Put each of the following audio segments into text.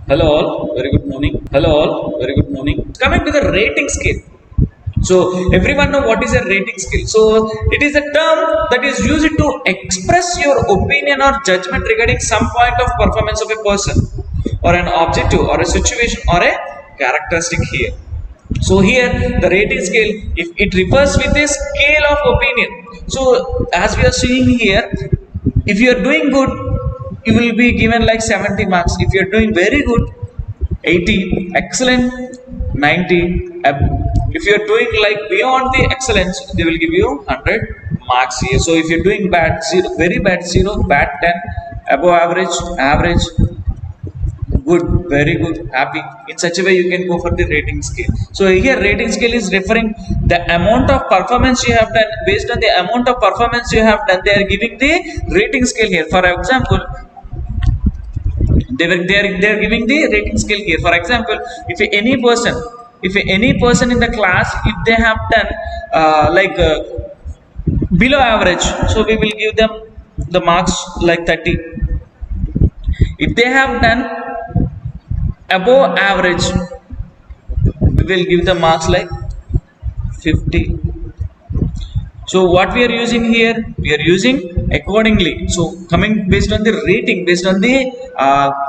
Hello all, very good morning. Hello all, very good morning. Coming to the rating scale. So everyone know what is a rating scale. So it is a term that is used to express your opinion or judgment regarding some point of performance of a person or an objective or a situation or a characteristic here. So here the rating scale, if it refers with a scale of opinion. So as we are seeing here, if you are doing good, you will be given like 70 marks. If you are doing very good, 80, excellent, 90. If you are doing like beyond the excellence, they will give you 100 marks here. So if you're doing bad, 0, very bad, 0, bad, 10, above average, average, good, very good, happy. In such a way you can go for the rating scale. So here rating scale is referring the amount of performance you have done. Based on the amount of performance you have done, they are giving the rating scale here. For example, they are giving the rating scale here. For example, if any person in the class, if they have done below average, so we will give them the marks like 30. If they have done above average, we will give the marks like 50. So what we are using here, we are using accordingly. So coming based on the rating, based on the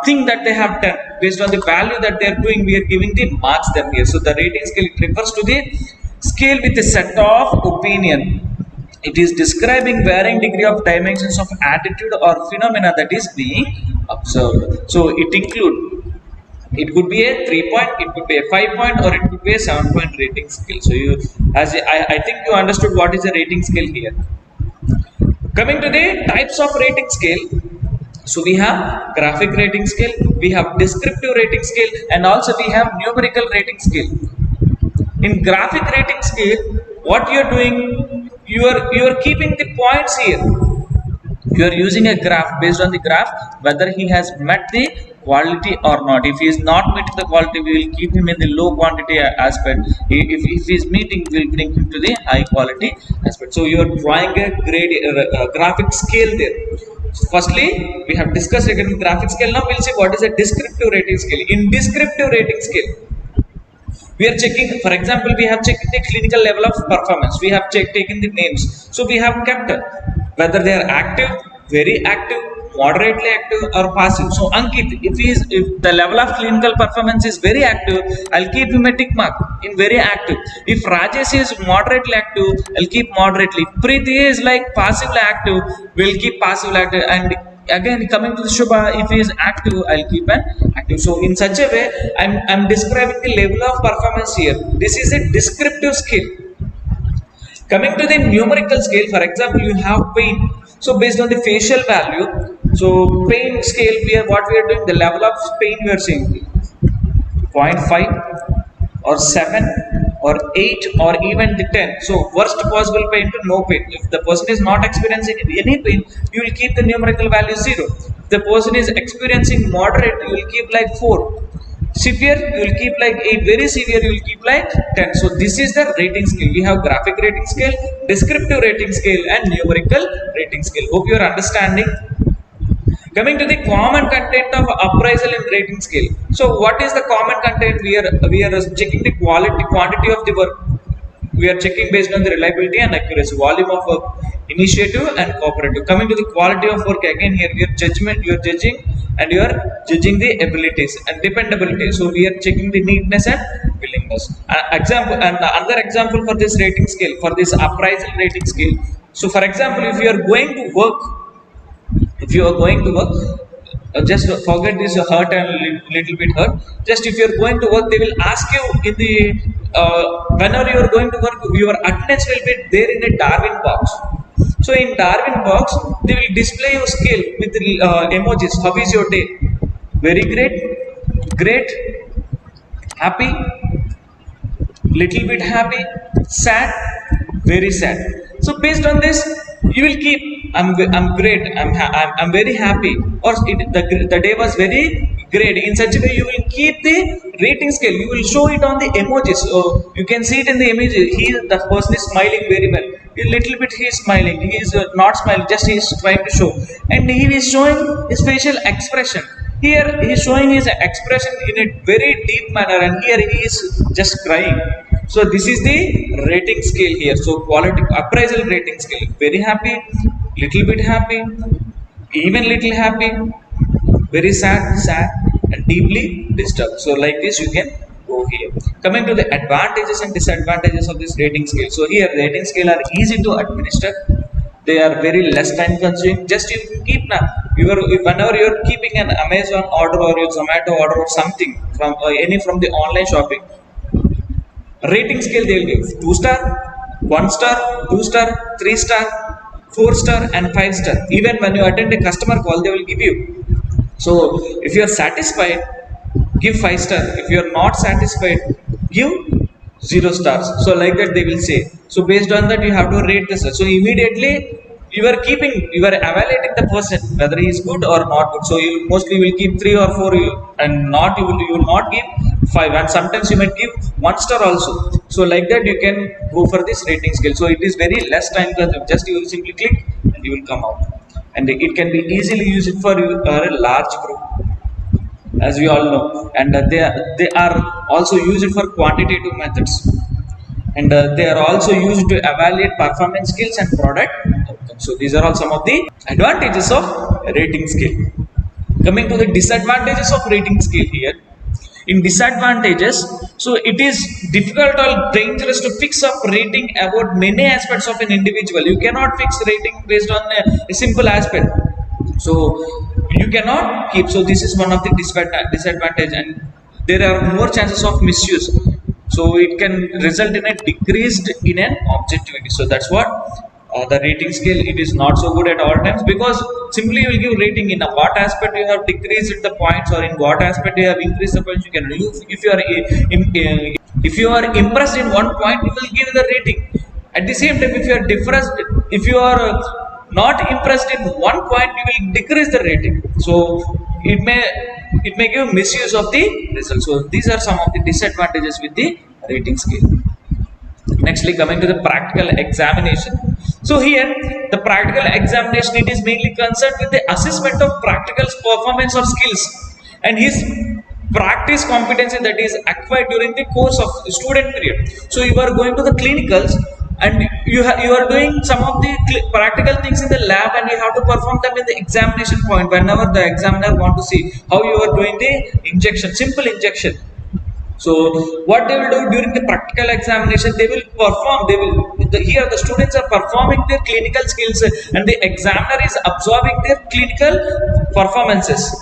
thing that they have done, based on the value that they are doing, we are giving the marks them here. So the rating scale, it refers to the scale with a set of opinion. It is describing varying degree of dimensions of attitude or phenomena that is being observed. So it include, it could be a 3 point, it could be a 5 point, or it could be a 7 point rating scale. So you, I think you understood what is a rating scale here. Coming to the types of rating scale, so we have graphic rating scale, we have descriptive rating scale, and also we have numerical rating scale. In graphic rating scale, what you are doing, you are keeping the points here. You are using a graph. Based on the graph, whether he has met the quality or not. If he is not meeting the quality, we will keep him in the low quantity aspect. If he is meeting, we will bring him to the high quality aspect. So you are drawing a graphic scale there. So firstly, we have discussed regarding graphic scale. Now we'll see what is a descriptive rating scale. In descriptive rating scale, we are checking, for example, we have checked the clinical level of performance. We have taken the names. So we have kept whether they are active, very active, moderately active, or passive. So Ankit, if the level of clinical performance is very active, I'll keep him a tick mark in very active. If Rajesh is moderately active, I'll keep moderately. If Preeti is like passively active, we'll keep passively active. And again, coming to the Shubha, if he is active, I'll keep an active. So in such a way, I'm describing the level of performance here. This is a descriptive skill. Coming to the numerical scale, for example, you have pain. So based on the facial value, so pain scale, what we are doing, the level of pain we are seeing 0.5 or 7 or 8 or even the 10. So worst possible pain to no pain. If the person is not experiencing any pain, you will keep the numerical value 0. If the person is experiencing moderate, you will keep like 4. Severe, you will keep like 8. Very severe, you will keep like 10. So this is the rating scale. We have graphic rating scale, descriptive rating scale, and numerical rating scale. Hope you are understanding. Coming to the common content of appraisal and rating scale. So what is the common content? We are checking the quantity of the work. We are checking based on the reliability and accuracy, volume of work, initiative and cooperative. Coming to the quality of work, again here you are judging and you are judging the abilities and dependability. So we are checking the neatness and willingness. Another example for this rating scale, for this appraisal rating scale. So for example, if you are going to work, just forget this hurt and little bit hurt. Just if you are going to work, they will ask you in the whenever you are going to work, your attendance will be there in a Darwin box. So in Darwin box, they will display your skill with emojis. How is your day? Very great, happy, little bit happy, sad, very sad. So based on this, you will keep I'm great, I'm very happy, or the day was very great. In such a way, you will keep the rating scale. You will show it on the emojis. So you can see it in the image. The person is smiling very well. A little bit he is smiling. He is not smiling. Just he is trying to show, and he is showing his facial expression. Here he is showing his expression in a very deep manner, and here he is just crying. So this is the rating scale here. So quality appraisal rating scale: very happy, little bit happy, even little happy, very sad, sad, and deeply disturbed. So like this you can go here. Coming to the advantages and disadvantages of this rating scale. So here rating scale are easy to administer. They are very less time consuming. Just you keep now, whenever you are keeping an Amazon order or your Zomato order or something from any from the online shopping, rating scale they will give 2 star, 1 star, 2 star, 3 star, 4 star, and 5 star. Even when you attend a customer call, they will give you. So if you are satisfied, give 5 star. If you are not satisfied, give 0 stars. So like that they will say. So based on that you have to rate this. So immediately you are evaluating the person whether he is good or not good. So you mostly will keep 3 or 4, and not you will not give 5, and sometimes you might give 1 star also. So like that you can go for this rating scale. So it is very less time consuming. Just you will simply click and you will come out, and it can be easily used for a large group, as we all know. And they are also used for quantitative methods, and they are also used to evaluate performance skills and product outcomes. So these are all some of the advantages of rating scale. Coming to the disadvantages of rating scale here. In disadvantages, so it is difficult or dangerous to fix up rating about many aspects of an individual. You cannot fix rating based on a simple aspect. So you cannot keep. So this is one of the disadvantage, and there are more chances of misuse. So it can result in a decreased in an objectivity. So that's what the rating scale, it is not so good at all times, because simply you will give rating in what aspect you have decreased the points, or in what aspect you have increased the points. You can use, if you are impressed in one point, you will give the rating. At the same time, if you are not impressed in one point, you will decrease the rating. So it may give misuse of the result. So these are some of the disadvantages with the rating scale. Nextly, coming to the practical examination. So here the practical examination, it is mainly concerned with the assessment of practical performance or skills and his practice competency that is acquired during the course of student period. So you are going to the clinicals, and you are doing some of the practical things in the lab, and you have to perform them in the examination point whenever the examiner want to see how you are doing the injection, simple injection. So what they will do during the practical examination, they will perform, here the students are performing their clinical skills, and the examiner is observing their clinical performances.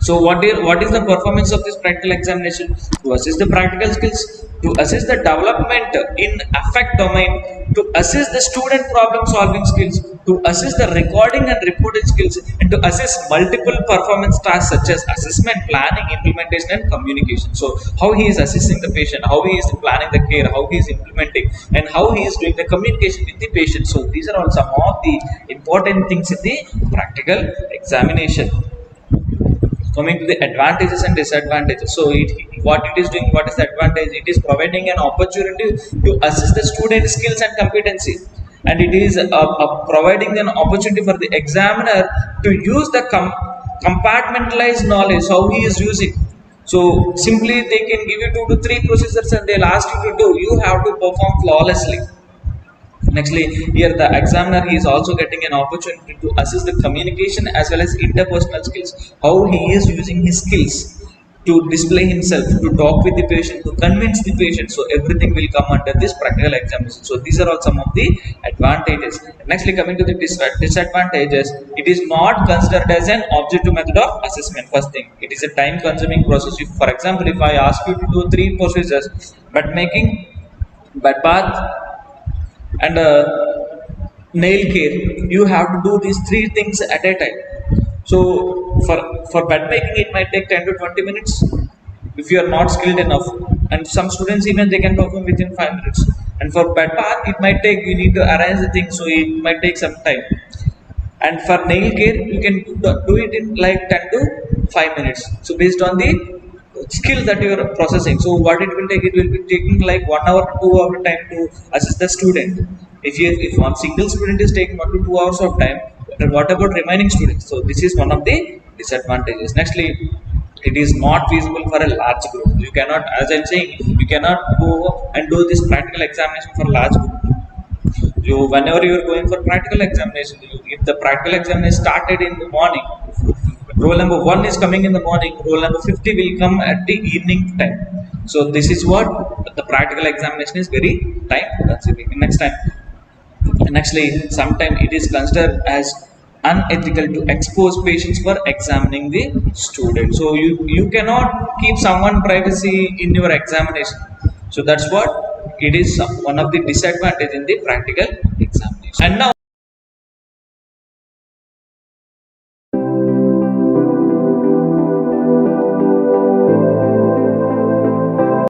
So what is the performance of this practical examination? To assess the practical skills, to assess the development in affect domain, to assess the student problem solving skills, to assess the recording and reporting skills, and to assess multiple performance tasks such as assessment, planning, implementation, and communication. So how he is assessing the patient, how he is planning the care, how he is implementing, and how he is doing the communication with the patient. So these are all some of the important things in the practical examination. Coming to the advantages and disadvantages. So what it is doing, what is the advantage? It is providing an opportunity to assess the student skills and competency, and it is providing an opportunity for the examiner to use the compartmentalized knowledge, how he is using. So simply they can give you 2 to 3 procedures, and they'll ask you to do, you have to perform flawlessly. Nextly, here the examiner, he is also getting an opportunity to assess the communication as well as interpersonal skills, how he is using his skills to display himself, to talk with the patient, to convince the patient. So everything will come under this practical examination. So these are all some of the advantages. Nextly, coming to the disadvantages, it is not considered as an objective method of assessment. First thing, it is a time consuming process. If, for example, if I ask you to do 3 procedures, bed making, bed bath, and nail care, you have to do these 3 things at a time. So for bed making, it might take 10 to 20 minutes if you are not skilled enough, and some students even they can perform within 5 minutes. And for bed bath, it might take, you need to arrange the things, so it might take some time. And for nail care, you can do it in like 10 to 5 minutes. So based on the skill that you are processing. So what it will take, it will be taking like 1 hour to 2 hour time to assess the student. If one single student is taking 1 to 2 hours of time, then what about remaining students? So this is one of the disadvantages. Nextly, it is not feasible for a large group. You cannot, as I'm saying, you cannot go and do this practical examination for large group. You, whenever you are going for practical examination, if the practical examination started in the morning, roll number 1 is coming in the morning, roll number 50 will come at the evening time. So this is what the practical examination is very time consuming. Next time, nextly, sometimes it is considered as unethical to expose patients for examining the student. So you cannot keep someone privacy in your examination. So that's what it is, one of the disadvantage in the practical examination. And now